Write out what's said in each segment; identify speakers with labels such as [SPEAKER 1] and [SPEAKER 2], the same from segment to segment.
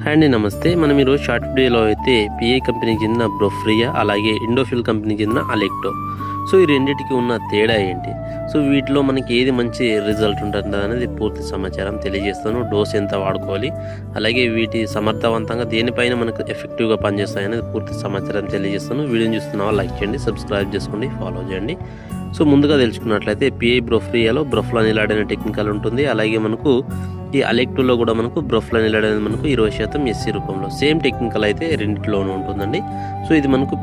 [SPEAKER 1] Hi అండి, నమస్తే. మనం ఈరోజు షార్ట్ వీడియోలో అయితే పిఐ కంపెనీకి చెందిన బ్రోఫ్రియా అలాగే ఇండోఫిల్ కంపెనీకి చెందిన అలెక్టో. సో ఈ రెండింటికి ఉన్న తేడా ఏంటి, సో వీటిలో మనకి ఏది మంచి రిజల్ట్ ఉంటుంది అనేది పూర్తి సమాచారం తెలియజేస్తాను. డోస్ ఎంత వాడుకోవాలి, అలాగే వీటి సమర్థవంతంగా దేనిపైన మనకు ఎఫెక్టివ్గా పనిచేస్తాయి అనేది పూర్తి సమాచారం తెలియజేస్తాను. వీడియోని చూస్తున్న వాళ్ళు లైక్ చేయండి, సబ్స్క్రైబ్ చేసుకోండి, ఫాలో చేయండి. సో ముందుగా తెలుసుకున్నట్లయితే పిఐ బ్రోఫ్రియాలో బ్రోఫ్లానిలాడ్ అనే టెక్నికల్ ఉంటుంది. అలాగే మనకు ఈ అలెక్టోలో కూడా మనకు బ్రోఫ్లానిలాడ్ అనేది మనకు 20% ఎస్సీ రూపంలో సేమ్ టెక్నికల్ అయితే రెండింటిలోనూ ఉంటుందండి. సో ఇది మనకు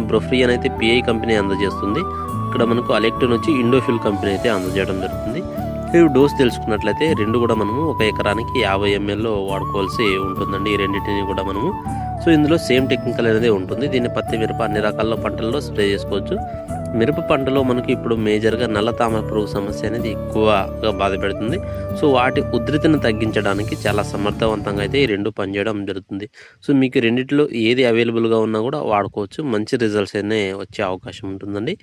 [SPEAKER 1] బ్రోఫ్రియా అయితే పిఐ కంపెనీ అందజేస్తుంది. ఇక్కడ మనకు అలెక్టో నుంచి ఇండోఫిల్ కంపెనీ అయితే అందజేయడం జరుగుతుంది. ఈ డోస్ తెలుసుకున్నట్లయితే రెండు కూడా మనము 1 ఎకరానికి 50 ml వాడుకోవాల్సి ఉంటుందండి. ఈ రెండింటిని కూడా మనము సో ఇందులో సేమ్ టెక్నికల్ అనేది ఉంటుంది. దీన్ని పత్తి, మిరప అన్ని రకాల పంటల్లో స్ప్రే చేసుకోవచ్చు. మిరప పంటలో మనకి ఇప్పుడు మేజర్గా నల్ల తామర పురుగు సమస్య అనేది ఎక్కువగా బాధపెడుతుంది. సో వాటి ఉధృతిని తగ్గించడానికి చాలా సమర్థవంతంగా అయితే ఈ రెండు పనిచేయడం జరుగుతుంది. సో మీకు రెండిట్లో ఏది అవైలబుల్గా ఉన్నా కూడా వాడుకోవచ్చు. మంచి రిజల్ట్స్ అయినా వచ్చే అవకాశం ఉంటుందండి.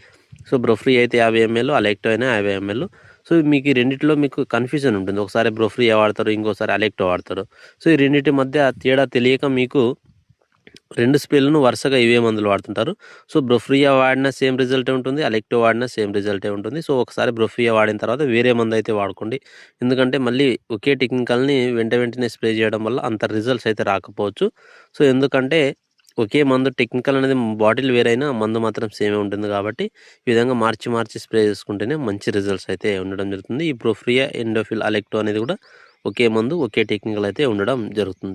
[SPEAKER 1] సో బ్రోఫ్రియా అయితే 50 ml, అలెక్టో అయినా 50 ml. సో మీకు ఈ రెండిట్లో మీకు కన్ఫ్యూజన్ ఉంటుంది. ఒకసారి బ్రోఫ్రియా వాడతారు, ఇంకోసారి అలెక్టో వాడతారు. సో ఈ రెండింటి మధ్య తేడా తెలియక మీకు 2 స్ప్రేలను వరుసగా ఇవే మందులు వాడుతుంటారు. సో బ్రోఫ్రియా వాడినా సేమ్ రిజల్టే ఉంటుంది, అలెక్టో వాడినా సేమ్ రిజల్టే ఉంటుంది. సో ఒకసారి బ్రోఫ్రియా వాడిన తర్వాత వేరే మందు అయితే వాడుకోండి. ఎందుకంటే మళ్ళీ ఒకే టెక్నికల్ని వెంటనే స్ప్రే చేయడం వల్ల అంత రిజల్ట్స్ అయితే రాకపోవచ్చు. సో ఎందుకంటే ఒకే మందు టెక్నికల్ అనేది బాటిల్ వేరైనా మందు మాత్రం సేమే ఉంటుంది. కాబట్టి ఈ విధంగా మార్చి స్ప్రే చేసుకుంటేనే మంచి రిజల్ట్స్ అయితే ఉండడం జరుగుతుంది. ఈ బ్రోఫ్రియా, ఇండోఫిల్, అలెక్టో అనేది కూడా ఒకే మందు ఒకే టెక్నికల్ అయితే ఉండడం జరుగుతుంది.